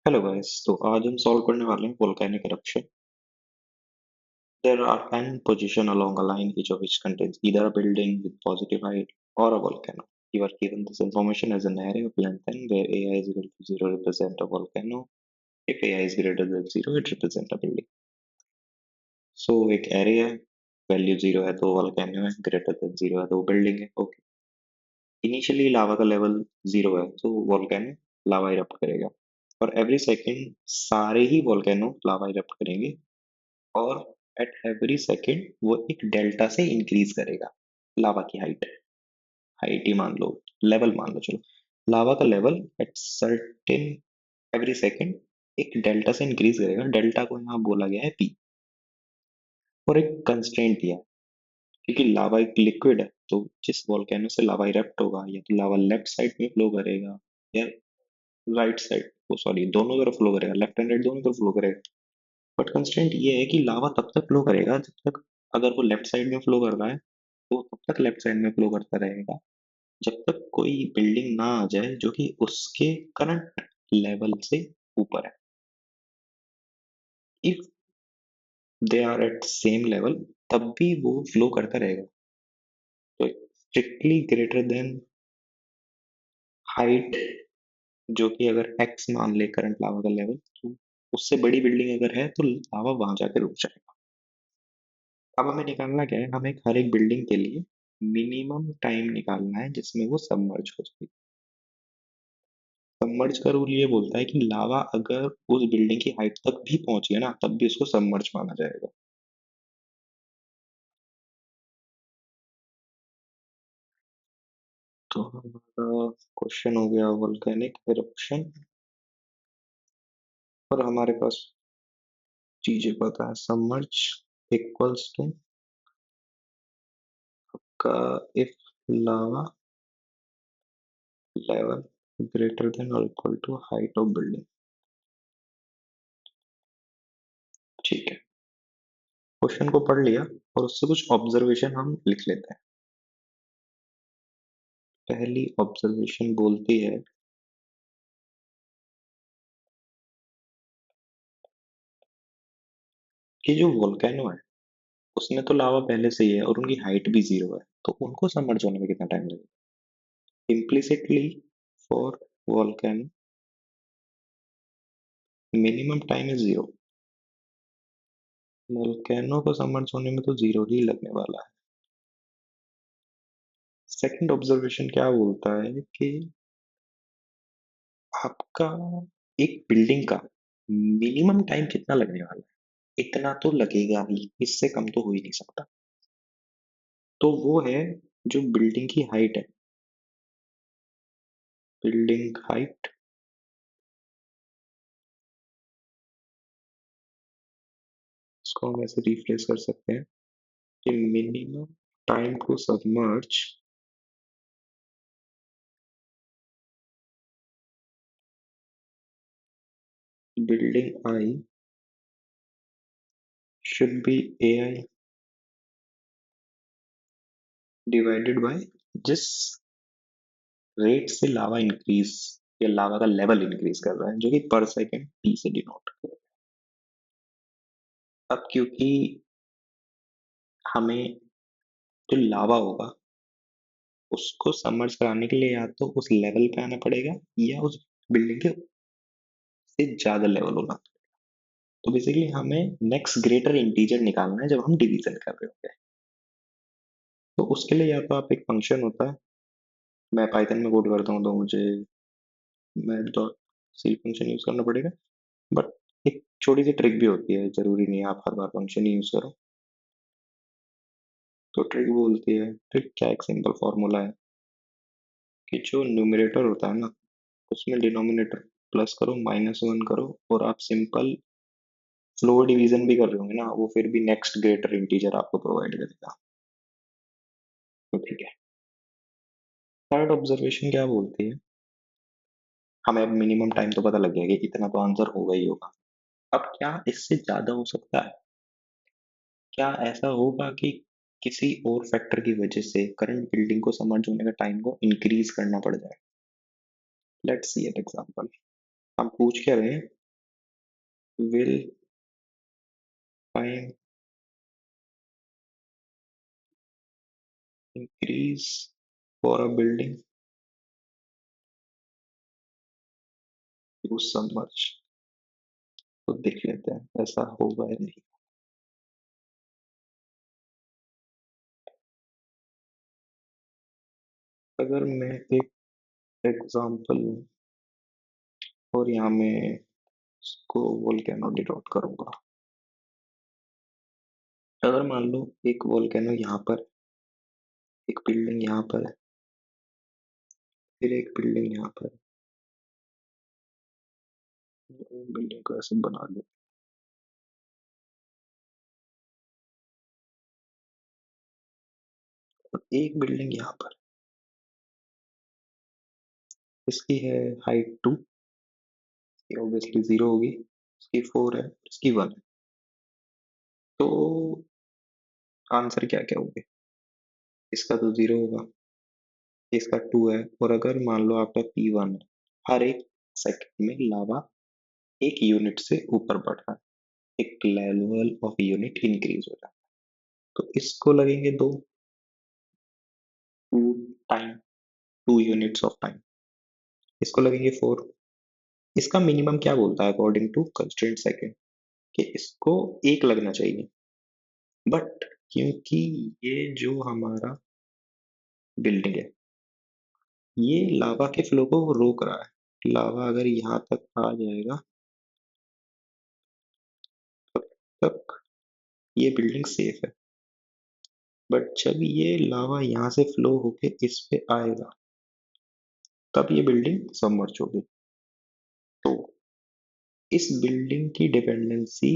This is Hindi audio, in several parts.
Hello guys. तो आज हम सॉल्व करने वाले हैं volcanic eruption. There are n positions along a line, each of which contains either a building with positive height or a volcano. You are given this information as an array of length n, where ai is equal to 0 represent a volcano. If ai is greater than 0, it represent a building. So एक array है, वैल्यू 0 है तो volcano है, greater than 0 है तो building है. ओके. इनिशियली लावा का लेवल 0 है तो volcano लावा इरप्ट करेगा. और एवरी सेकेंड सारे ही volcano लावा इरप्ट करेंगे और एट एवरी सेकेंड वो एक डेल्टा से इंक्रीज करेगा. लावा की हाइट हाइट ही मान लो, लेवल मान लो, चलो लावा का level at certain every second एक डेल्टा से इंक्रीज करेगा. डेल्टा को यहाँ बोला गया है पी और एक कंस्ट्रेंट दिया है, क्योंकि लावा एक लिक्विड है तो जिस वोल्केनो से लावा इरप्ट होगा या तो लावा लेफ्ट साइड में फ्लो करेगा या राइट साइड, वो सॉरी दोनों तरफ फ्लो करेगा, लेफ्ट एंड राइट दोनों तरफ फ्लो करेगा. बट कंस्ट्रेंट ये है कि लावा तब तक फ्लो करेगा जब तक, अगर वो लेफ्ट साइड में फ्लो कर रहा है तो तब तक लेफ्ट साइड में फ्लो करता रहेगा जब तक कोई बिल्डिंग ना आ जाए जो कि उसके करंट लेवल से ऊपर है. If they are at same level तब भी वो फ्लो करता रहेगा. तो स्ट्रिक्टली ग्रेटर देन हाइट, जो कि अगर एक्स मान ले करंट लावा का लेवल, तो उससे बड़ी बिल्डिंग अगर है तो लावा वहां जाकर रुक जाएगा. अब हमें निकालना क्या है, हमें हर एक बिल्डिंग के लिए मिनिमम टाइम निकालना है जिसमें वो सबमर्ज हो जाए. सबमर्ज का रूल ये बोलता है कि लावा अगर उस बिल्डिंग की हाइट तक भी पहुंच गया ना तब भी उसको सबमर्ज माना जाएगा. तो हमारा क्वेश्चन हो गया वोल्केनिक इरप्शन, और हमारे पास चीजें पता है. सबमर्ज इक्वल्स टू का if lava level greater than और equal to height of building. ठीक है, क्वेश्चन को पढ़ लिया और उससे कुछ ऑब्जर्वेशन हम लिख लेते हैं. पहली ऑब्जर्वेशन बोलती है कि जो वोल्केनो है उसमें तो लावा पहले से ही है और उनकी हाइट भी 0 है, तो उनको सबमर्ज होने में कितना टाइम लगेगा. Implicitly for volcano minimum time is 0. Volcano को सबमर्ज होने में तो 0 ही लगने वाला है. सेकंड ऑब्जर्वेशन क्या बोलता है कि आपका एक बिल्डिंग का मिनिमम टाइम कितना लगने वाला है. इतना तो लगेगा ही, इससे कम तो हो ही नहीं सकता. तो वो है जो बिल्डिंग की हाइट है, बिल्डिंग हाइट इसको हम ऐसे रिफ्रेश कर सकते हैं कि minimum time to submerge building I should be AI divided by जिस रेट से लावा इंक्रीज या लावा का लेवल इंक्रीज कर रहा है, जो कि पर सेकेंड टी से डिनोट कर रहा है. अब क्योंकि हमें जो लावा होगा उसको सबमर्ज कराने के लिए या तो उस लेवल पे आना पड़ेगा या उस बिल्डिंग के से ज्यादा लेवल होना. तो बेसिकली हमें नेक्स्ट ग्रेटर इंटीजर निकालना है जब हम डिवीजन कर रहे होते हैं. तो उसके लिए या तो आप एक फंक्शन होता है, मैं पाइथन में कोड करता हूँ तो मुझे math dot ceil function use करना पड़ेगा. बट एक छोटी सी ट्रिक भी होती है, जरूरी नहीं है आप हर बार फंक्शन ही यूज करो. तो ट्रिक बोलती है, ट्रिक क्या, एक सिंपल फॉर्मूला है कि जो न्यूमरेटर होता है ना उसमें डिनोमिनेटर प्लस करो माइनस वन करो, और आप सिंपल फ्लोर डिवीजन भी कर रहे होंगे ना, वो फिर भी नेक्स्ट ग्रेटर इंटीजर आपको प्रोवाइड करेगा. तो ठीक है. थर्ड ऑब्जर्वेशन क्या बोलती है, हमें अब मिनिमम टाइम तो पता लग गया कि इतना तो आंसर होगा ही होगा. अब क्या इससे ज्यादा हो सकता है, क्या ऐसा होगा कि किसी और फैक्टर की वजह से करंट बिल्डिंग को समझ होने का टाइम को इंक्रीज करना पड़ जाए. Let's see an example. हम पूछ क्या रहे हैं will time increase for a building to submerge? तो देख लेते हैं ऐसा होगा या नहीं। अगर मैं एक एग्जांपल और यहाँ मैं इसको वोल्केनो डिनोट करूंगा। अगर मान लो एक वोल्केनो यहाँ पर, एक बिल्डिंग यहाँ पर है, फिर एक बिल्डिंग यहाँ पर है, बिल्डिंग को ऐसे बना लो और एक बिल्डिंग यहाँ पर, इसकी है हाइट 2, ये ऑब्वियसली 0 होगी, इसकी 4 है, इसकी 1 है। तो आंसर क्या क्या होंगे? इसका तो 0 होगा, इसका 2 है, और अगर मान लो आपका P1 है, हर एक सेकंड में लावा एक यूनिट से ऊपर बढ़ रहा है, एक लेवल ऑफ यूनिट इंक्रीज हो रहा है, तो इसको लगेंगे दो, two time, 2 units of time, इसको लगेंगे 4। इसका मिनिमम क्या बोलता है अकॉर्डिंग टू कंस्ट्रेंट सेकंड, कि इसको एक लगना चाहिए, बट क्योंकि ये जो हमारा बिल्डिंग है ये लावा के फ्लो को रोक रहा है, लावा अगर यहाँ तक आ जाएगा तक ये बिल्डिंग सेफ है, बट जब ये लावा यहाँ से फ्लो होके इस पे आएगा तब ये बिल्डिंग सबमर्ज होगी। तो इस बिल्डिंग की डिपेंडेंसी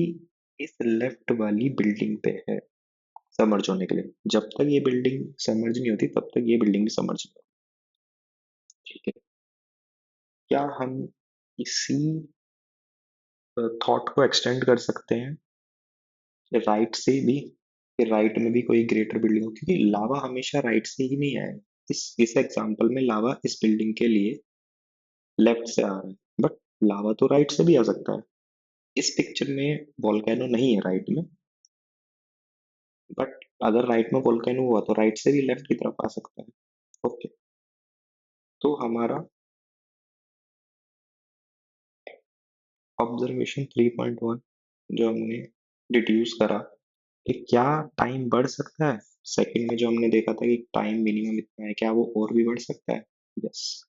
इस लेफ्ट वाली बिल्डिंग पे है सबमर्ज होने के लिए, जब तक ये बिल्डिंग सबमर्ज नहीं होती तब तक ये बिल्डिंग भी सबमर्ज नहीं होती। ठीक है, क्या हम इसी थॉट को एक्सटेंड कर सकते हैं राइट से भी, कि राइट में भी कोई ग्रेटर बिल्डिंग हो, क्योंकि लावा हमेशा राइट से ही नहीं आएगा। इस एग्जांपल में लावा इस बिल्डिंग के लिए लेफ्ट से आ रहा है, बट लावा तो राइट से भी आ सकता है। इस पिक्चर में वोल्केनो नहीं है राइट में, बट अगर राइट में वोल्केनो हुआ तो राइट से भी लेफ्ट की तरफ आ सकता है। ओके, तो हमारा ऑब्जर्वेशन 3.1 जो हमने डिड्यूस करा कि क्या टाइम बढ़ सकता है, सेकंड में जो हमने देखा था कि टाइम मिनिमम इतना है, क्या वो और भी बढ़ सकता है? Yes,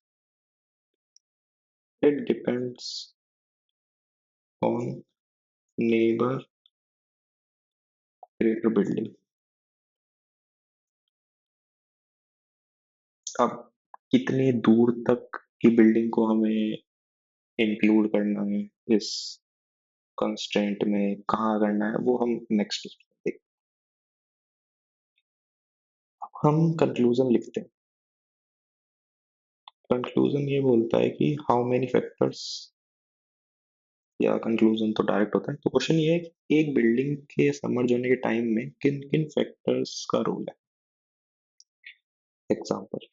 it depends on neighbour greater building. अब कितने दूर तक की बिल्डिंग को हमें इंक्लूड करना है इस कंस्ट्रेंट में, कहाँ करना है, वो हम नेक्स्ट देखते हैं। हम कंक्लूजन लिखते हैं। कंक्लूजन ये बोलता है कि हाउ मेनी फैक्टर्स, या कंक्लूजन तो डायरेक्ट होता है, तो क्वेश्चन ये है कि एक बिल्डिंग के सबमर्ज होने के टाइम में किन किन फैक्टर्स का रोल है। एग्जांपल,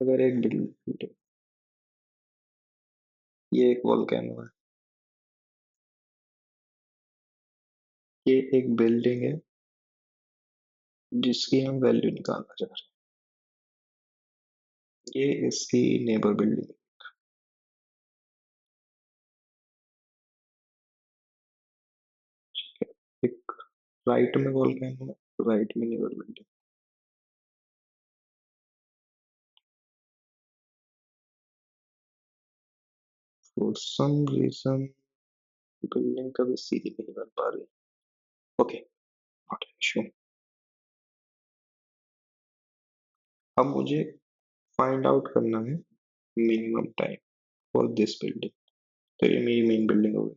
अगर एक बिल्डिंग, ये एक वोल्केनो है, ये एक बिल्डिंग है जिसकी हम वैल्यू निकालना चाह रहे हैं, ये इसकी नेबर बिल्डिंग, एक राइट में वोल्केनो है, राइट में neighbour building. For some reason building कभी सीधी नहीं बन पा रही। Okay, not an issue. अब मुझे फाइंड आउट करना है minimum time for this building, तो ये मेरी मेन बिल्डिंग होगी।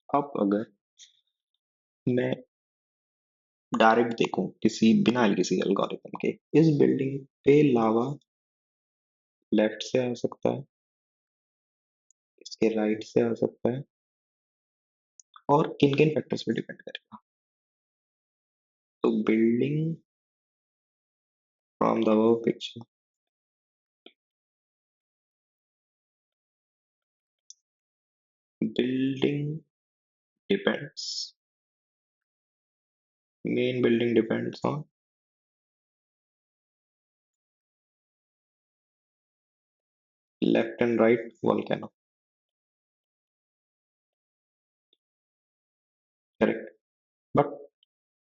अब अगर मैं डायरेक्ट देखूं किसी बिना किसी एल्गोरिथम के, इस बिल्डिंग पे लावा लेफ्ट से आ सकता है, इसके राइट से आ सकता है, और किन किन फैक्टर्स पे डिपेंड करेगा? तो building from the above picture, building depends, main building depends on left and right volcano, correct. But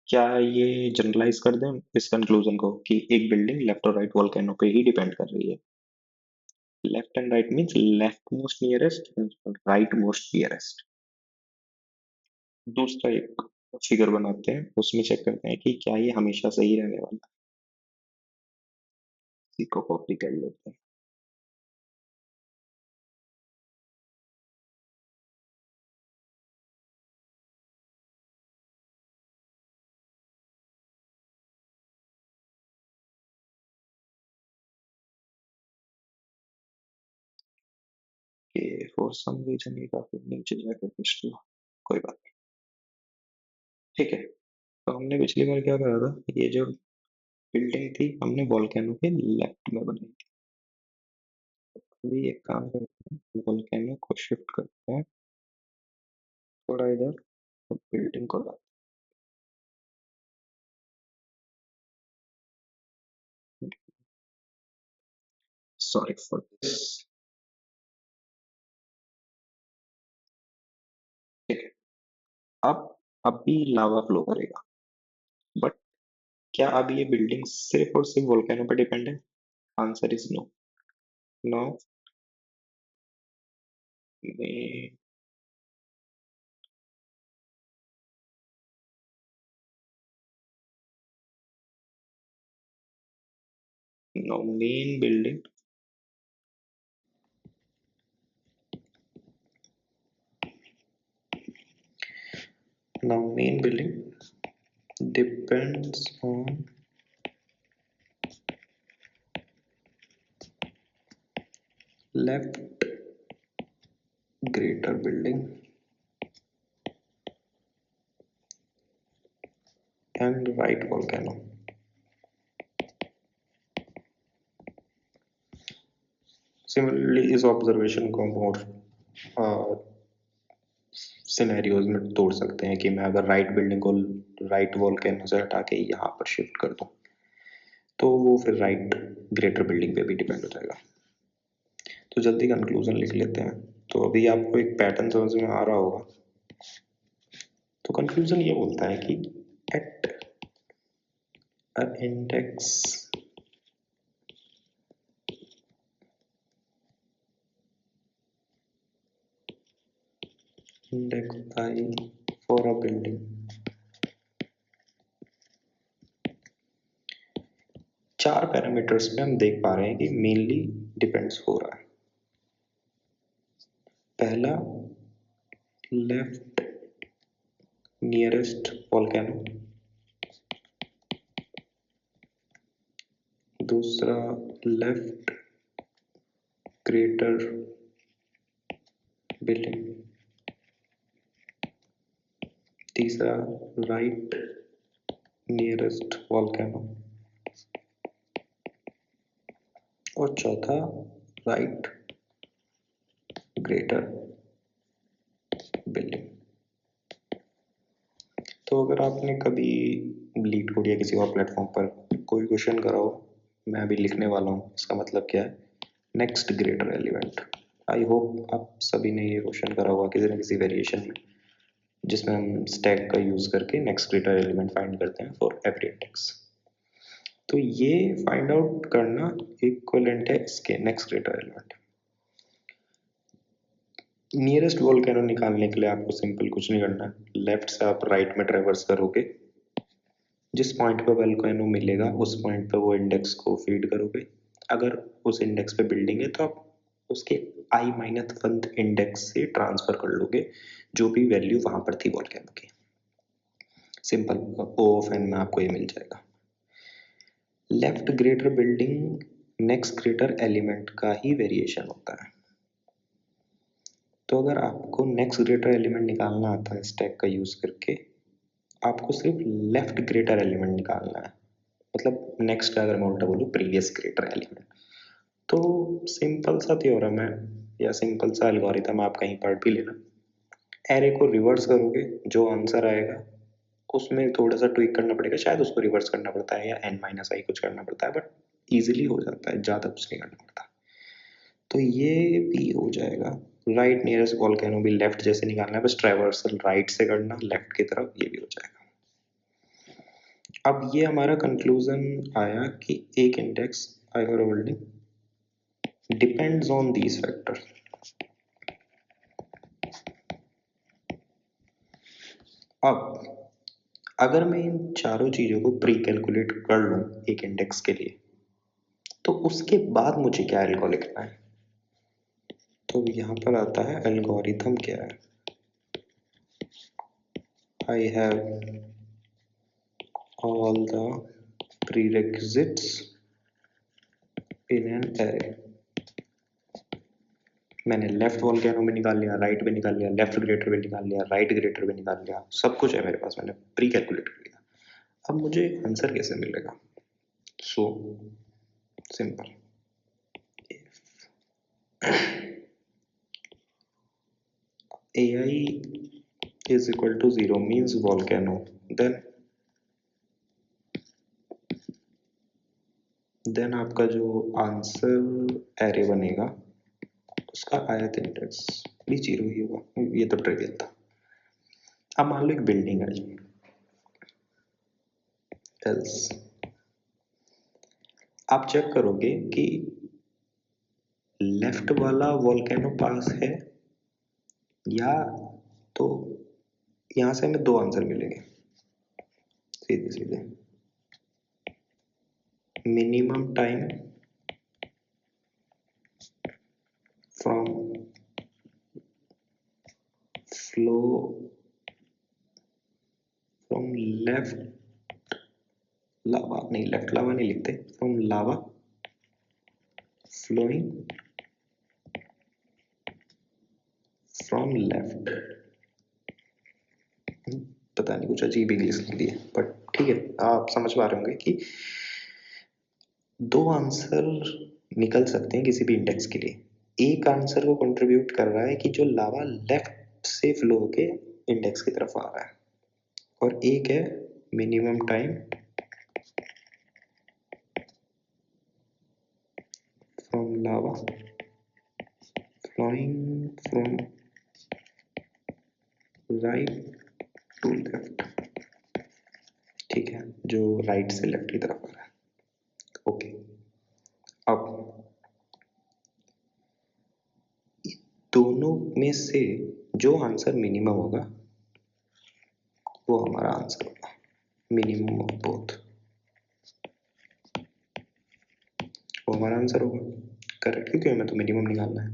क्या ये जनरलाइज कर दें इस कंक्लूजन को कि एक बिल्डिंग लेफ्ट और राइट वोल्केनो पे ही डिपेंड कर रही है? Left and right means left most nearest, right most nearest. दूसरा एक फिगर बनाते हैं, उसमें चेक करते हैं कि क्या ये हमेशा सही रहने वाला है। इसी को कॉपी कर लेते हैं। कि फॉर सम रीजन ये काफी नीचे जाकर पिछला, कोई बात नहीं, ठीक है। तो हमने पिछली बार क्या करा था, ये जो बिल्डिंग थी हमने वोल्केनो के लेफ्ट में बनाई थी। अभी एक काम करते हैं, वोल्केनो को शिफ्ट करते हैं थोड़ा इधर, तो बिल्डिंग को लाते हैं। Sorry for this. ठीक है। अब अभी लावा फ्लो करेगा, बट क्या अब ये बिल्डिंग सिर्फ और सिर्फ वोल्केनो पे डिपेंड है? Answer is no. No, no main building, now main building depends on left greater building and right volcano. Similarly इस ऑब्जर्वेशन को मोर सिनेरियोज में तोड़ सकते हैं कि मैं अगर राइट बिल्डिंग को राइट वॉल्केनो से हटा के यहाँ पर शिफ्ट कर दूं तो वो फिर राइट ग्रेटर बिल्डिंग पे भी डिपेंड हो जाएगा। तो जल्दी कंक्लूजन लिख लेते हैं। तो अभी आपको एक पैटर्न समझ में आ रहा होगा। तो कंक्लूजन ये बोलता है कि at a index I for a building, चार पैरामीटर्स पे हम देख पा रहे हैं कि मेनली डिपेंड्स हो रहा है। पहला लेफ्ट नियरेस्ट वोल्केनो, दूसरा लेफ्ट ग्रेटर बिल्डिंग, तीसरा राइट नियरेस्ट वोल्केनो और चौथा राइट ग्रेटर बिल्डिंग। तो अगर आपने कभी लीड कोड या किसी और प्लेटफॉर्म पर कोई क्वेश्चन करा हो, मैं अभी लिखने वाला हूँ, इसका मतलब क्या है, next greater element. I hope आप सभी ने ये क्वेश्चन करा होगा किसी न किसी वेरिएशन में, जिसमें हम स्टैक का यूज करके नेक्स्ट ग्रेटर एलिमेंट फाइंड करते हैं फॉर एवरी इंडेक्स। तो ये फाइंड आउट करना इक्विवेलेंट है इसके next greater element. Nearest volcano निकालने के लिए आपको सिंपल कुछ नहीं करना है, लेफ्ट से आप राइट में ट्रेवर्स करोगे, जिस पॉइंट पे वोल्केनो मिलेगा उस पॉइंट पे वो इंडेक्स को फीड करोगे। अगर उस इंडेक्स पे बिल्डिंग है तो आप उसके i-1th इंडेक्स से ट्रांसफर कर लोगे जो भी वैल्यू वहां पर थी वोल्केनो की। सिंपल ओ ऑफ एन में आपको ये मिल जाएगा। Left greater building next greater element का ही वेरिएशन होता है। तो अगर आपको नेक्स्ट ग्रेटर एलिमेंट निकालना आता है स्टैक का यूज करके, आपको सिर्फ लेफ्ट ग्रेटर एलिमेंट निकालना है, मतलब नेक्स्ट का अगर मैं उल्टा बोलूँ प्रीवियस ग्रेटर एलिमेंट। तो सिंपल सा थ्योरम है या सिंपल सा एल्गोरिथम, आप कहीं पढ़ भी लेना। एरे को रिवर्स करोगे, जो आंसर आएगा उसमें थोड़ा सा ट्विक करना पड़ेगा, शायद उसको रिवर्स करना पड़ता है या n-i कुछ करना पड़ता है, बट इजीली हो जाता है, ज़्यादा कुछ नहीं करना पड़ता। तो ये भी हो जाएगा। राइट नियरेस्ट वॉल्केनो भी लेफ्ट जैसे निकालना है, बस ट्रैवर्सल राइट से करना लेफ्ट की तरफ, ये भी हो जाएगा। अब ये हमारा कंक्लूजन आया कि एक index Ivoire building depends on these factor. अब अगर मैं इन चारों चीजों को प्री कैलकुलेट कर लूं एक इंडेक्स के लिए, तो उसके बाद मुझे क्या एल्गो लिखना है? तो यहाँ पर आता है एल्गोरिथम क्या है। I have all the prerequisites in an array। मैंने लेफ्ट वॉल्केनो भी निकाल लिया, राइट भी निकाल लिया, लेफ्ट ग्रेटर भी निकाल लिया, राइट ग्रेटर भी निकाल लिया, सब कुछ है मेरे पास, मैंने प्री कैलकुलेट कर लिया। अब मुझे आंसर कैसे मिलेगा? So simple, ai is equal to 0 means volcano, then आपका जो आंसर एरे बनेगा उसका आयत इंडेक्स भी 0 ही होगा। ये तो ट्रिवियल था। अब मान लो एक बिल्डिंग है, एल्स आप चेक करोगे कि लेफ्ट वाला वॉल्केनो पास है, या तो यहां से हमें दो आंसर मिलेंगे सीधे सीधे। Minimum time from flow from left lava, नहीं लेफ्ट लावा नहीं लिखते, from lava flowing from left. पता नहीं कुछ अजीब इंग्लिश लिख दी है, बट ठीक है, आप समझ पा रहे होंगे कि दो आंसर निकल सकते हैं किसी भी इंडेक्स के लिए। एक आंसर को कंट्रीब्यूट कर रहा है कि जो लावा लेफ्ट से फ्लो होके इंडेक्स की तरफ आ रहा है, और एक है minimum time from lava flowing from right to left. ठीक है, जो राइट से लेफ्ट की तरफ आ रहा है। ओके, अब दोनों में से जो आंसर मिनिमम होगा वो हमारा आंसर होगा, मिनिमम ऑफ बोथ, वो हमारा आंसर होगा। करेक्ट, क्योंकि हमें तो मिनिमम निकालना है।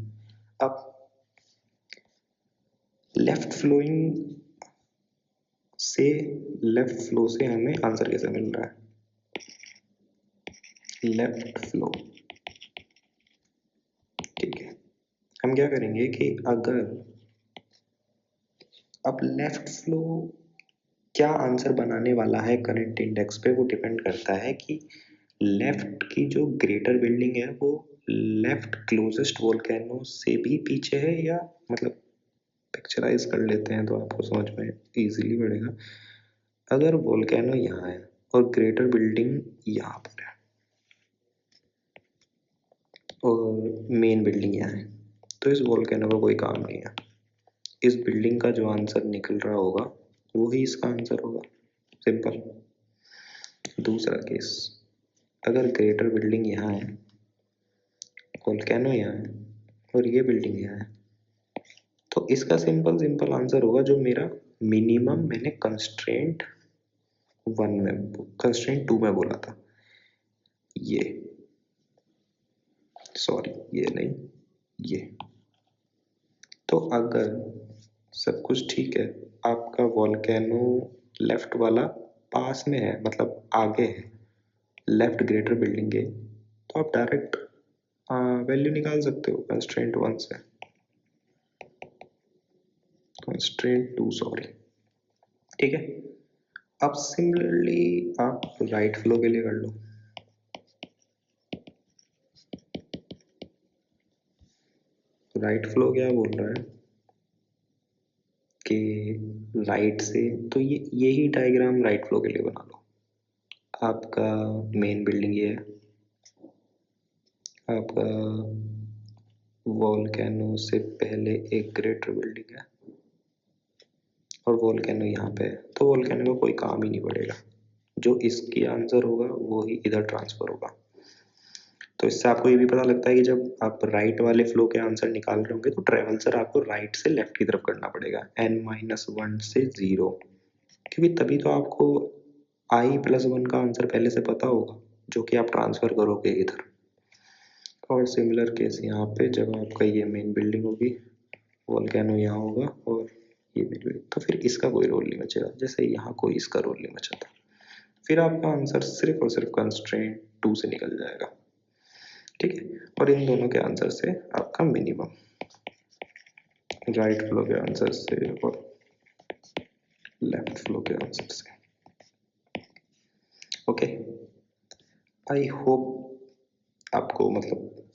अब लेफ्ट फ्लोइंग से लेफ्ट फ्लो से हमें आंसर कैसे मिल रहा है? लेफ्ट फ्लो, ठीक है। हम क्या करेंगे कि अगर अब लेफ्ट फ्लो क्या आंसर बनाने वाला है करंट इंडेक्स पे, वो डिपेंड करता है कि लेफ्ट की जो ग्रेटर बिल्डिंग है वो लेफ्ट क्लोजेस्ट वोल्केनो से भी पीछे है, या मतलब पिक्चराइज कर लेते हैं तो आपको समझ में इजीली पड़ेगा। अगर वोल्केनो यहाँ है और ग्रेटर बिल्डिंग यहाँ पर है और मेन बिल्डिंग यहाँ है, तो इस वोल्केनो का कोई काम नहीं है। इस बिल्डिंग का जो आंसर निकल रहा होगा वही इसका आंसर होगा, सिंपल। दूसरा केस, अगर ग्रेटर बिल्डिंग यहाँ है, वोल्केनो यहाँ है और ये बिल्डिंग यहाँ है, तो इसका सिंपल सिंपल आंसर होगा जो मेरा मिनिमम मैंने कंस्ट्रेंट 1 में, कंस्ट्रेंट 2 में बोला था, ये सॉरी ये नहीं, ये। तो अगर सब कुछ ठीक है, आपका वॉल्केनो लेफ्ट वाला पास में है, मतलब आगे है लेफ्ट ग्रेटर बिल्डिंग के, तो आप डायरेक्ट वैल्यू निकाल सकते हो कंस्ट्रेंट 1 से। कंस्ट्रेंट टू, सॉरी, ठीक है। अब सिमिलरली आप राइट फ्लो के लिए कर लो। राइट फ्लो क्या बोल रहा है कि राइट से, तो ये यही डायग्राम राइट फ्लो के लिए बना लो। आपका मेन बिल्डिंग ये है, आपका वॉल्केनो से पहले एक ग्रेटर बिल्डिंग है और वॉल्केनो यहाँ पे है, तो वॉल्केनो का कोई काम ही नहीं पड़ेगा। जो इसकी आंसर होगा वो ही इधर ट्रांसफर होगा। तो इससे आपको ये भी पता लगता है कि जब आप राइट वाले फ्लो के आंसर निकाल रहे होंगे तो ट्रेवल सर आपको राइट से लेफ्ट की तरफ करना पड़ेगा, n-1 से 0, क्योंकि तभी तो आपको i+1 का आंसर पहले से पता होगा जो कि आप ट्रांसफर करोगे इधर। और सिमिलर केस यहाँ पे, जब आपका ये मेन बिल्डिंग होगी, वोल्केनो यहाँ होगा और ये बिल्डिंग, तो फिर इसका कोई रोल नहीं बचेगा, जैसे यहाँ कोई इसका रोल नहीं बचा था। फिर आपका आंसर सिर्फ और सिर्फ कंस्ट्रेंट 2 से निकल जाएगा, ठीक है। और इन दोनों के आंसर से आपका मिनिमम, राइट फ्लो के आंसर से और लेफ्ट फ्लो के आंसर से। ओके, आई होप आपको मतलब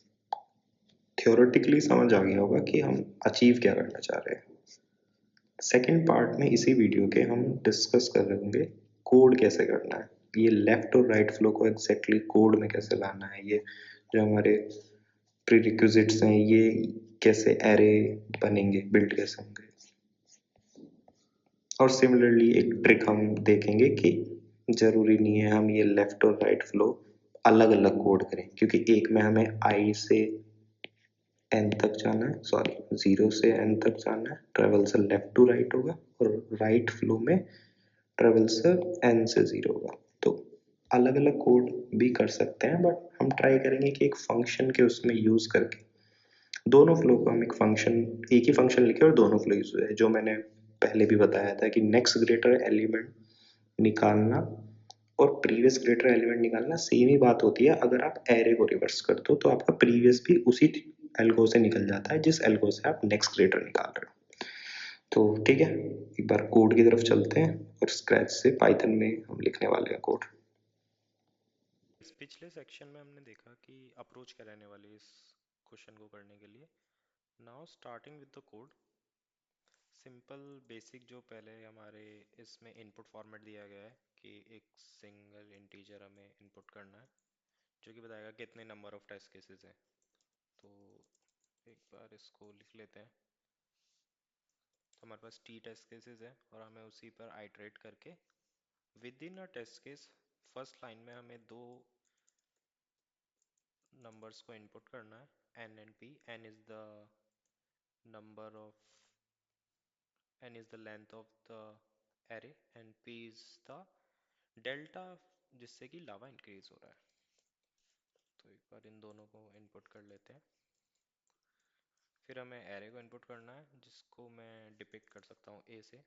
थियोरेटिकली समझ आ गया होगा कि हम अचीव क्या करना चाह रहे हैं। सेकेंड पार्ट में इसी वीडियो के हम डिस्कस कर रहे होंगे कोड कैसे करना है, ये लेफ्ट और राइट फ्लो को एग्जैक्टली कोड में कैसे लाना है, ये जो हमारे प्रीरिक्विजिट्स हैं ये कैसे एरे बनेंगे, बिल्ड कैसे होंगे। और सिमिलरली एक ट्रिक हम देखेंगे कि जरूरी नहीं है हम ये लेफ्ट और राइट फ्लो अलग अलग कोड करें, क्योंकि एक में हमें आई से एन तक जाना है, सॉरी 0 से एन तक जाना है, ट्रेवल से लेफ्ट टू राइट होगा, और राइट फ्लो में ट्रेवल से एन से 0 होगा। तो अलग अलग कोड भी कर सकते हैं, बट हम ट्राई करेंगे कि एक फंक्शन के उसमें यूज करके दोनों फ्लो को हम एक फंक्शन, एक ही फंक्शन लिखे और दोनों फ्लो यूज हुए, जो मैंने पहले भी बताया था कि नेक्स्ट ग्रेटर एलिमेंट निकालना और प्रीवियस ग्रेटर एलिमेंट निकालना सेम ही बात होती है। अगर आप एरे को रिवर्स कर दो तो आपका प्रीवियस भी उसी एल्गो से निकल जाता है जिस एल्गो से आप नेक्स्ट ग्रेटर निकाल रहे हो। तो ठीक है, एक बार कोड की तरफ चलते हैं और स्क्रैच से पाइथन में हम लिखने वाले हैं कोड। पिछले सेक्शन में हमने देखा कि अप्रोच क्या रहने वाली है इस क्वेश्चन को करने के लिए। Now starting with the code, simple basic जो पहले हमारे इसमें इनपुट फॉर्मेट दिया गया है कि एक सिंगल इंटीजर हमें इनपुट करना है जो कि बताएगा कितने नंबर ऑफ टेस्ट केसेस हैं। तो एक बार इसको लिख लेते हैं। तो हमारे पास टी टेस्ट केसेस है और हमें उसी पर आइटरेट करके within a test case first line में हमें दो नंबर्स को इनपुट करना है, N and P. N is the number of n is the length of the array and p is the delta जिससे कि लावा इंक्रीज हो रहा है। तो एक बार इन दोनों को इनपुट कर लेते हैं। फिर हमें एरे को इनपुट करना है जिसको मैं डिपिक्ट कर सकता हूँ ए से।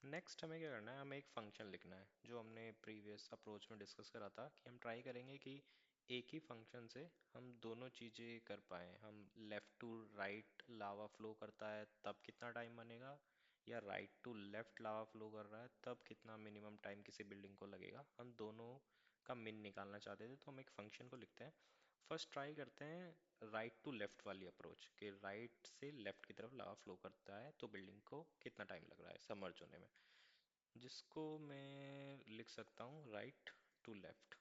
नेक्स्ट हमें क्या करना है, हमें एक फंक्शन लिखना है जो हमने प्रीवियस अप्रोच में डिस्कस करा था कि हम ट्राई करेंगे कि एक ही फंक्शन से हम दोनों चीज़ें कर पाएँ। हम left to right lava flow करता है तब कितना टाइम बनेगा, या right to left lava flow कर रहा है तब कितना मिनिमम टाइम किसी बिल्डिंग को लगेगा। हम दोनों का मिन निकालना चाहते थे, तो हम एक फंक्शन को लिखते हैं। फर्स्ट ट्राई करते हैं राइट टू लेफ़्ट वाली अप्रोच कि राइट से लेफ़्ट की तरफ लावा फ्लो करता है तो बिल्डिंग को कितना टाइम लग रहा है सबमर्ज होने में, जिसको मैं लिख सकता हूँ right to left.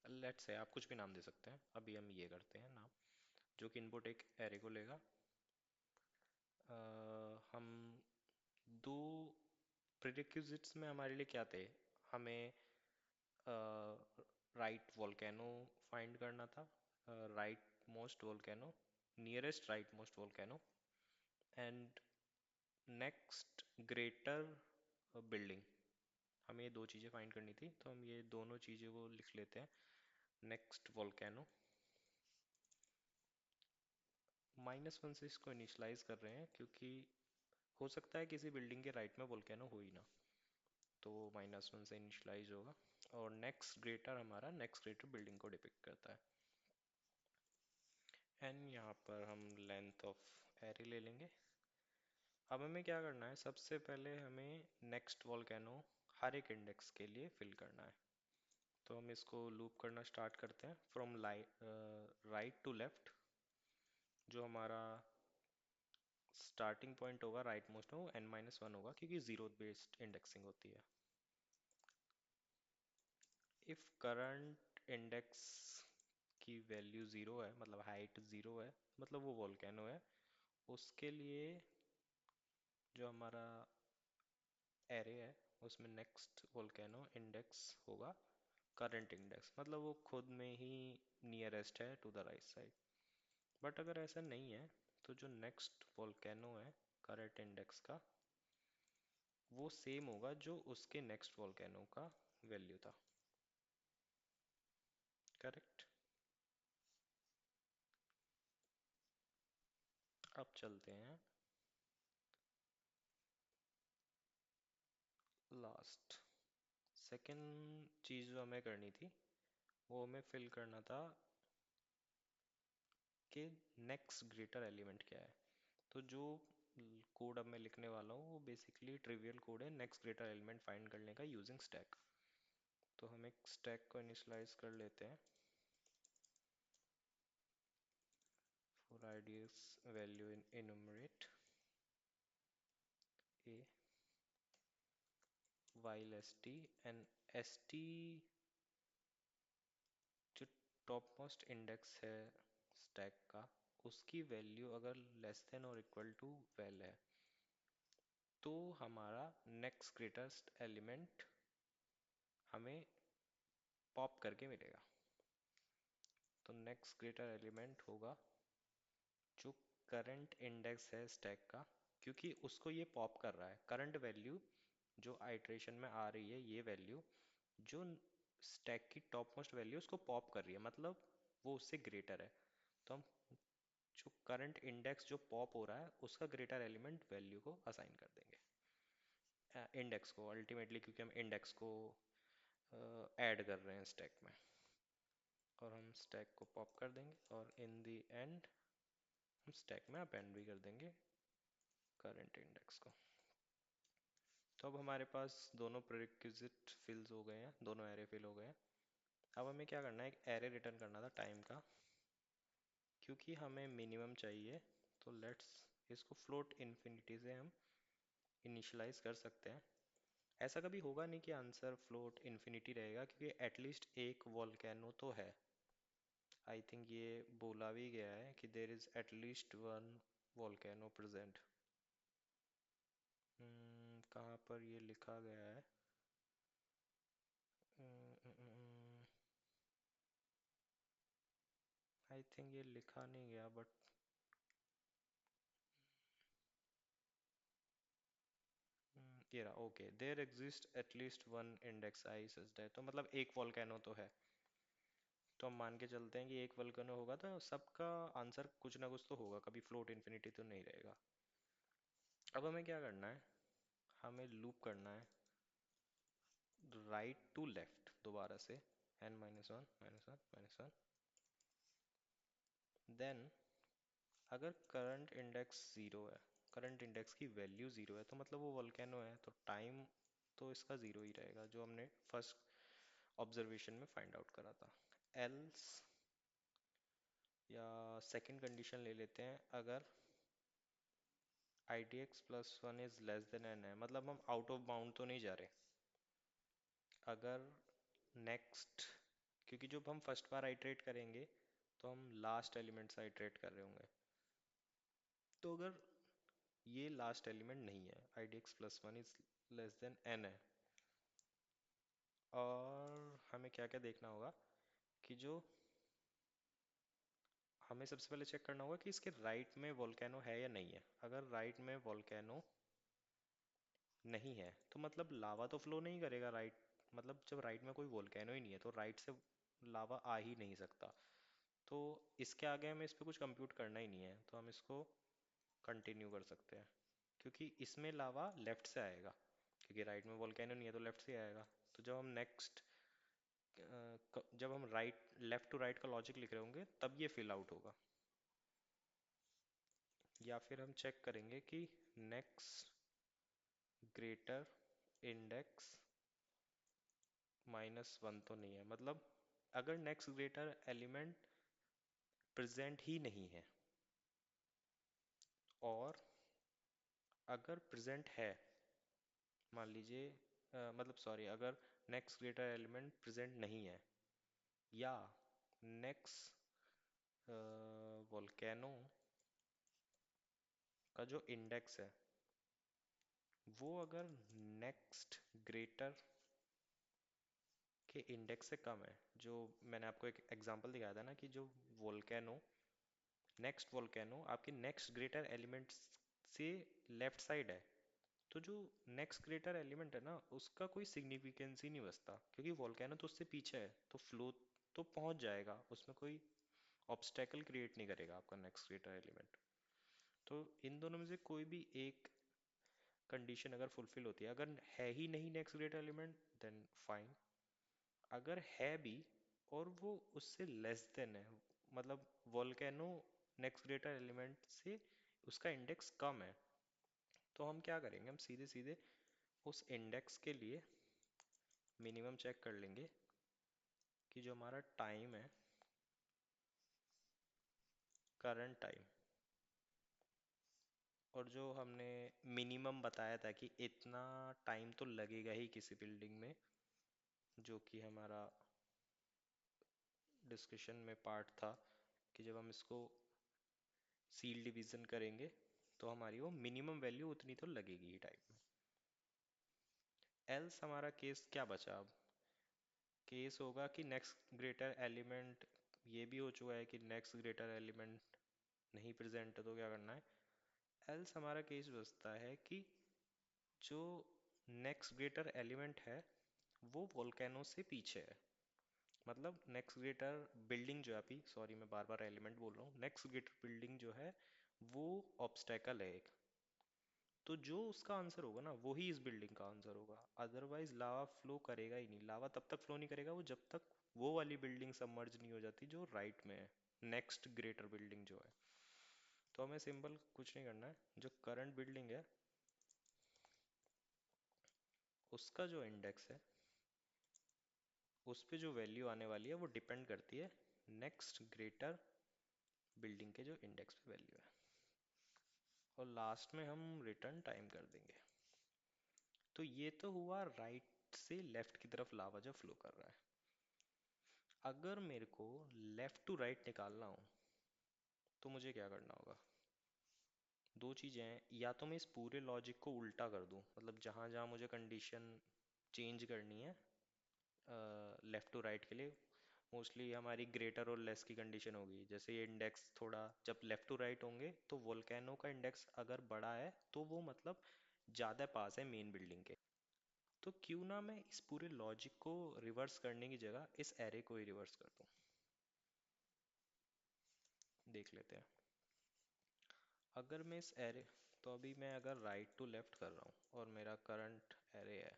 Let's say आप कुछ भी नाम दे सकते हैं, अभी हम ये करते हैं नाम, जो कि इनपुट एक एरे को लेगा। हम दो प्रीरिक्विजिट्स में हमारे लिए क्या थे, हमें राइट वोल्केनो फाइंड करना था, right most volcano, nearest right most volcano, and next greater building. हमें ये दो चीज़ें फाइंड करनी थी, तो हम ये दोनों चीज़ें को लिख लेते हैं। नेक्स्ट वोल्केनो, -1 से इसको इनिशलाइज कर रहे हैं क्योंकि हो सकता है किसी बिल्डिंग के राइट में वोल्केनो हो ही ना, तो -1 से इनिशलाइज होगा। और नेक्स्ट ग्रेटर हमारा नेक्स्ट ग्रेटर बिल्डिंग को डिपिक्ट करता है। एन यहाँ पर हम लेंथ ऑफ एरे ले लेंगे। अब हमें क्या करना है, सबसे पहले हमें नेक्स्ट वॉल्केनो हर एक इंडेक्स के लिए फिल करना है। तो हम इसको लूप करना स्टार्ट करते हैं फ्रॉम राइट टू लेफ्ट। जो हमारा स्टार्टिंग पॉइंट होगा राइट मोस्ट में वो n-1 होगा, क्योंकि जीरो बेस्ड इंडेक्सिंग होती है। इफ करंट इंडेक्स की वैल्यू ज़ीरो है, मतलब हाइट ज़ीरो है, मतलब वो वोल्केनो है, उसके लिए जो हमारा एरे है उसमें नेक्स्ट वोल्केनो इंडेक्स होगा करंट इंडेक्स, मतलब वो खुद में ही नियरेस्ट है to the right side. But अगर ऐसा नहीं है तो जो नेक्स्ट वोल्केनो है करंट इंडेक्स का, वो सेम होगा जो उसके नेक्स्ट वोल्केनो का वैल्यू था। करेक्ट। अब चलते हैं लास्ट। सेकंड चीज़ जो हमें करनी थी वो हमें फिल करना था कि नेक्स्ट ग्रेटर एलिमेंट क्या है। तो जो कोड अब मैं लिखने वाला हूँ वो बेसिकली ट्रिवियल कोड है नेक्स्ट ग्रेटर एलिमेंट फाइंड करने का यूजिंग स्टैक। तो हम एक स्टैक को इनिशियलाइज कर लेते हैं। For ideas value in enumerate a while st and st जो टॉप मोस्ट इंडेक्स है स्टैक का, उसकी वैल्यू अगर लेस देन और इक्वल टू वेल है तो हमारा नेक्स्ट ग्रेटेस्ट एलिमेंट हमें पॉप करके मिलेगा। तो नेक्स्ट ग्रेटर एलिमेंट होगा जो करंट इंडेक्स है स्टैक का, क्योंकि उसको ये पॉप कर रहा है करंट वैल्यू जो आइट्रेशन में आ रही है, ये वैल्यू जो स्टैक की टॉप मोस्ट वैल्यू उसको पॉप कर रही है, मतलब वो उससे ग्रेटर है। तो हम जो करंट इंडेक्स जो पॉप हो रहा है उसका ग्रेटर एलिमेंट वैल्यू को असाइन कर देंगे इंडेक्स को अल्टीमेटली, क्योंकि हम इंडेक्स को ऐड कर रहे हैं स्टैक में। और हम स्टैक को पॉप कर देंगे और इन द एंड हम स्टैक में अपेंड भी कर देंगे करंट इंडेक्स को। तो अब हमारे पास दोनों प्रीरिक्विजिट फिल्स हो गए हैं, दोनों एरे फिल हो गए हैं। अब हमें क्या करना है, एक एरे रिटर्न करना था टाइम का, क्योंकि हमें मिनिमम चाहिए। तो लेट्स इसको फ्लोट इन्फिनिटी से हम इनिशियलाइज कर सकते हैं। ऐसा कभी होगा नहीं कि आंसर फ्लोट इन्फिनिटी रहेगा, क्योंकि एटलीस्ट एक वॉल्केनो तो है। आई थिंक ये बोला भी गया है कि there is at least one volcano present. कहाँ पर ये लिखा गया है? आई थिंक ये लिखा नहीं गया, बट ये रहा। Okay, there exist at least one index i such that, तो मतलब एक वॉल्केनो तो है। तो हम मान के चलते हैं कि एक वॉल्केनो होगा तो सबका आंसर कुछ ना कुछ तो होगा, कभी फ्लोट इन्फिनिटी तो नहीं रहेगा। अब हमें क्या करना है, हमें लूप करना है राइट टू लेफ्ट दोबारा से n-1 -1 -1। देन अगर करंट इंडेक्स ज़ीरो है, करंट इंडेक्स की वैल्यू ज़ीरो है, तो मतलब वो वोल्केनो है, तो टाइम तो इसका ज़ीरो ही रहेगा जो हमने फर्स्ट ऑब्जर्वेशन में फाइंड आउट करा था। एल्स या सेकंड कंडीशन ले लेते हैं, अगर i d x plus one is less than n है, मतलब हम आउट ऑफ बाउंड तो नहीं जा रहे। अगर नेक्स्ट, क्योंकि जब हम फर्स्ट बार आइट्रेट करेंगे तो हम लास्ट एलिमेंट से आइट्रेट कर रहे होंगे। तो अगर ये लास्ट एलिमेंट नहीं है, i d x plus one is less than n है, और हमें क्या क्या देखना होगा कि जो हमें सबसे पहले चेक करना होगा कि इसके राइट में वोल्केनो है या नहीं है। अगर राइट में वोल्केनो नहीं है तो मतलब लावा तो फ्लो नहीं करेगा राइट, मतलब जब राइट में कोई वोल्केनो ही नहीं है तो राइट से लावा आ ही नहीं सकता। तो इसके आगे हमें इस पे कुछ कंप्यूट करना ही नहीं है, तो हम इसको कंटिन्यू कर सकते हैं, क्योंकि इसमें लावा लेफ्ट से आएगा, क्योंकि राइट में वोल्केनो नहीं है तो लेफ्ट से आएगा। तो जब हम नेक्स्ट जब हम लेफ्ट टू राइट का लॉजिक लिख रहे होंगे तब ये फिल आउट होगा। या फिर हम चेक करेंगे कि नेक्स्ट ग्रेटर इंडेक्स -1 तो नहीं है, मतलब अगर नेक्स्ट ग्रेटर एलिमेंट प्रेजेंट ही नहीं है, और अगर प्रेजेंट है, मान लीजिए मतलब सॉरी, अगर नेक्स्ट ग्रेटर एलिमेंट प्रेजेंट नहीं है, या नेक्स्ट वोल्केनो का जो इंडेक्स है वो अगर नेक्स्ट ग्रेटर के इंडेक्स से कम है, जो मैंने आपको एक एग्जांपल दिखाया था ना कि जो वोल्केनो नेक्स्ट वोल्केनो आपके नेक्स्ट ग्रेटर एलिमेंट से लेफ्ट साइड है, तो जो नेक्स्ट ग्रेटर एलिमेंट है ना उसका कोई सिग्निफिकेंस ही नहीं बचता, क्योंकि वोल्केनो तो उससे पीछे है, तो फ्लो तो पहुंच जाएगा, उसमें कोई ऑब्स्टेकल क्रिएट नहीं करेगा आपका नेक्स्ट ग्रेटर एलिमेंट। तो इन दोनों में से कोई भी एक कंडीशन अगर फुलफिल होती है, अगर है ही नहीं next greater element, then fine. अगर है भी और वो उससे लेस देन है, मतलब वोल्केनो नेक्स्ट ग्रेटर एलिमेंट से उसका इंडेक्स कम है, तो हम क्या करेंगे, हम सीधे सीधे उस इंडेक्स के लिए मिनिमम चेक कर लेंगे कि जो हमारा टाइम है, करंट टाइम, और जो हमने मिनिमम बताया था कि इतना टाइम तो लगेगा ही किसी बिल्डिंग में, जो कि हमारा डिस्कशन में पार्ट था कि जब हम इसको सील डिवीजन करेंगे तो हमारी वो मिनिमम वैल्यू उतनी तो लगेगी ही टाइम में। एल्स हमारा केस क्या बचा अब, केस होगा कि नेक्स्ट ग्रेटर एलिमेंट, ये भी हो चुका है कि नेक्स्ट ग्रेटर एलिमेंट नहीं प्रेजेंट है, तो क्या करना है। एल्स हमारा केस बचता है कि जो नेक्स्ट ग्रेटर एलिमेंट है वो वोल्केनो से पीछे है, मतलब नेक्स्ट ग्रेटर बिल्डिंग जो है, अभी सॉरी मैं बार बार एलिमेंट बोल रहा हूँ, नेक्स्ट ग्रेटर बिल्डिंग जो है वो ऑब्स्टेकल है एक, तो जो उसका आंसर होगा ना वो ही इस बिल्डिंग का आंसर होगा, अदरवाइज लावा फ्लो करेगा ही नहीं। लावा तब तक फ्लो नहीं करेगा वो जब तक वो वाली बिल्डिंग सबमर्ज नहीं हो जाती जो राइट में है, नेक्स्ट ग्रेटर बिल्डिंग जो है। तो हमें सिंपल कुछ नहीं करना है, जो करंट बिल्डिंग है उसका जो इंडेक्स है उस पे जो वैल्यू आने वाली है वो डिपेंड करती है नेक्स्ट ग्रेटर बिल्डिंग के जो इंडेक्स पे वैल्यू है, और लास्ट में हम रिटर्न टाइम कर देंगे। तो ये तो हुआ राइट से लेफ्ट की तरफ लावा जब फ्लो कर रहा है। अगर मेरे को लेफ्ट टू राइट निकालना हो तो मुझे क्या करना होगा, दो चीज़ें हैं, या तो मैं इस पूरे लॉजिक को उल्टा कर दूं, मतलब जहां जहां मुझे कंडीशन चेंज करनी है लेफ्ट टू राइट के लिए, मोस्टली हमारी ग्रेटर और लेस की कंडीशन होगी, जैसे ये इंडेक्स थोड़ा जब लेफ्ट टू राइट होंगे तो वोल्केनो का इंडेक्स अगर बड़ा है तो वो मतलब ज़्यादा पास है मेन बिल्डिंग के, तो क्यों ना मैं इस पूरे लॉजिक को रिवर्स करने की जगह इस एरे को ही रिवर्स कर दूं। देख लेते हैं, अगर मैं इस एरे, तो अभी मैं अगर राइट टू लेफ्ट कर रहा हूँ और मेरा करंट एरे है,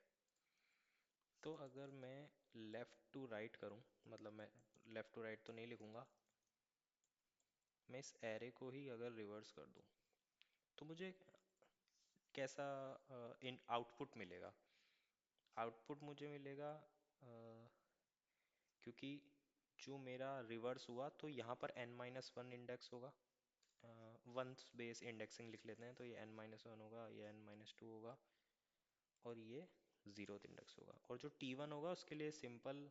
तो अगर मैं लेफ्ट टू राइट करूँ, मतलब मैं लेफ्ट टू राइट तो नहीं लिखूंगा, मैं इस एरे को ही अगर रिवर्स कर दूं तो मुझे कैसा इन आउटपुट मिलेगा। आउटपुट मुझे मिलेगा क्योंकि जो मेरा रिवर्स हुआ तो यहाँ पर n-1 इंडेक्स होगा, वंस बेस इंडेक्सिंग लिख लेते हैं, तो ये n-1 होगा, ये n-2 होगा, और ये जीरोथ इंडेक्स होगा, और जो t1 होगा उसके लिए सिंपल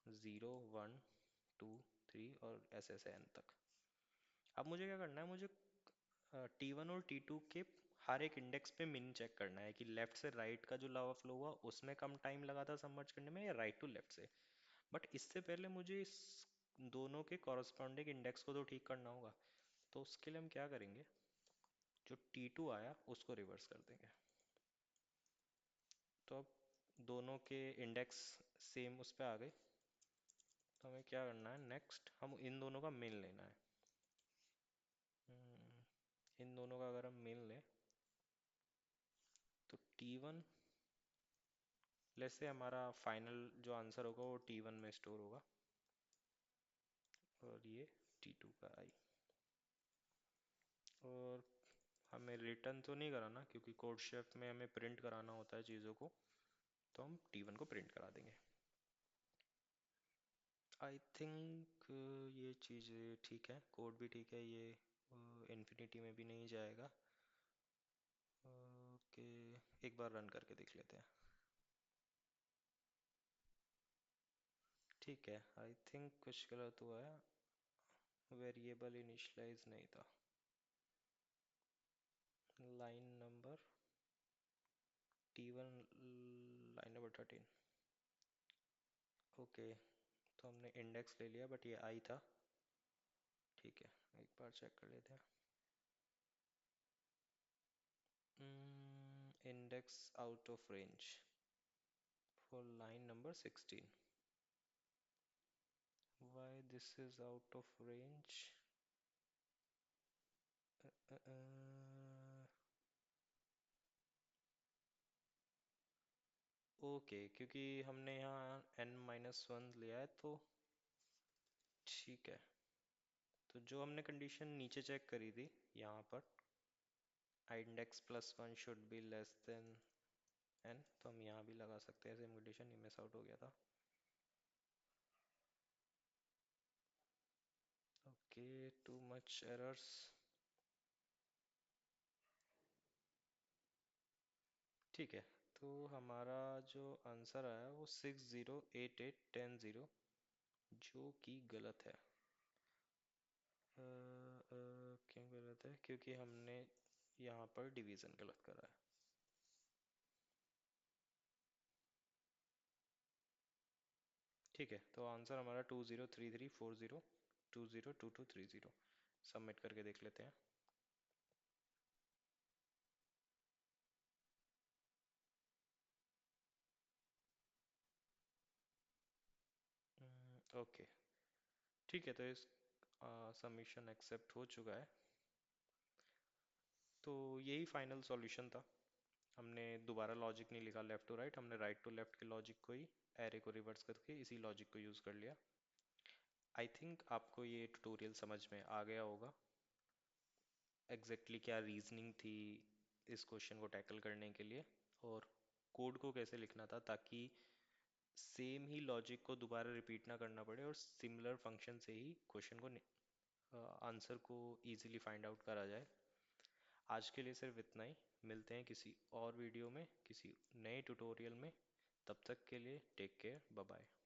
0 1 2 3 और ऐसे ऐसे n तक। अब मुझे क्या करना है, मुझे T1 और T2 के हर एक इंडेक्स पे मिन चेक करना है कि लेफ्ट से राइट का जो लावा फ्लो हुआ उसमें कम टाइम लगा था सबमर्ज करने में, या राइट टू लेफ्ट से। बट इससे पहले मुझे इस दोनों के कॉरस्पॉन्डिंग इंडेक्स को तो ठीक करना होगा, तो उसके लिए हम क्या करेंगे, जो T2 आया उसको रिवर्स कर देंगे। तो अब दोनों के इंडेक्स सेम उस पर आ गए, तो हमें क्या करना है, नेक्स्ट हम इन दोनों का मिन लेना है। इन दोनों का अगर हम मिन लें तो T1 लेट्स से हमारा फाइनल जो आंसर होगा वो T1 में स्टोर होगा और ये T2 का आई। और हमें रिटर्न तो नहीं कराना क्योंकि कोड शेफ में हमें प्रिंट कराना होता है चीज़ों को, तो हम T1 को प्रिंट करा देंगे। आई थिंक ये चीज़ें ठीक है, कोड भी ठीक है, ये इन्फिनिटी में भी नहीं जाएगा। ओके, एक बार रन करके देख लेते हैं। ठीक है, आई थिंक कुछ गलत हुआ है, वेरिएबल इनिशियलाइज नहीं था। Line number T1, line number 13। Okay, तो हमने इंडेक्स ले लिया बट ये आई था। ठीक है, एक बार चेक कर लेते हैं। Index out of range for line number 16। Why this is out of range? Okay, क्योंकि हमने यहाँ n-1 लिया है तो ठीक है। तो जो हमने कंडीशन नीचे चेक करी थी यहाँ पर, index plus 1 should be less than n, तो हम यहाँ भी लगा सकते हैं सेम कंडीशन। ये मिस आउट हो गया था। Okay, too much errors. ठीक है, तो हमारा जो आंसर आया वो 608810, जो कि गलत है। क्यों गलत है? क्योंकि हमने यहाँ पर डिवीज़न गलत करा है। ठीक है, तो आंसर हमारा 203340202230। सबमिट करके देख लेते हैं। ओके, ठीक है, तो इस सबमिशन एक्सेप्ट हो चुका है। तो यही फाइनल सॉल्यूशन था। हमने दोबारा लॉजिक नहीं लिखा लेफ़्ट टू राइट, हमने राइट टू लेफ़्ट के लॉजिक को ही, एरे को रिवर्स करके इसी लॉजिक को यूज़ कर लिया। आई थिंक आपको ये ट्यूटोरियल समझ में आ गया होगा एग्जैक्टली क्या रीजनिंग थी इस क्वेश्चन को टैकल करने के लिए, और कोड को कैसे लिखना था ताकि सेम ही लॉजिक को दोबारा रिपीट ना करना पड़े और सिमिलर फंक्शन से ही क्वेश्चन को आंसर को इजीली फाइंड आउट करा जाए। आज के लिए सिर्फ इतना ही। मिलते हैं किसी और वीडियो में किसी नए ट्यूटोरियल में। तब तक के लिए टेक केयर, बाय बाय।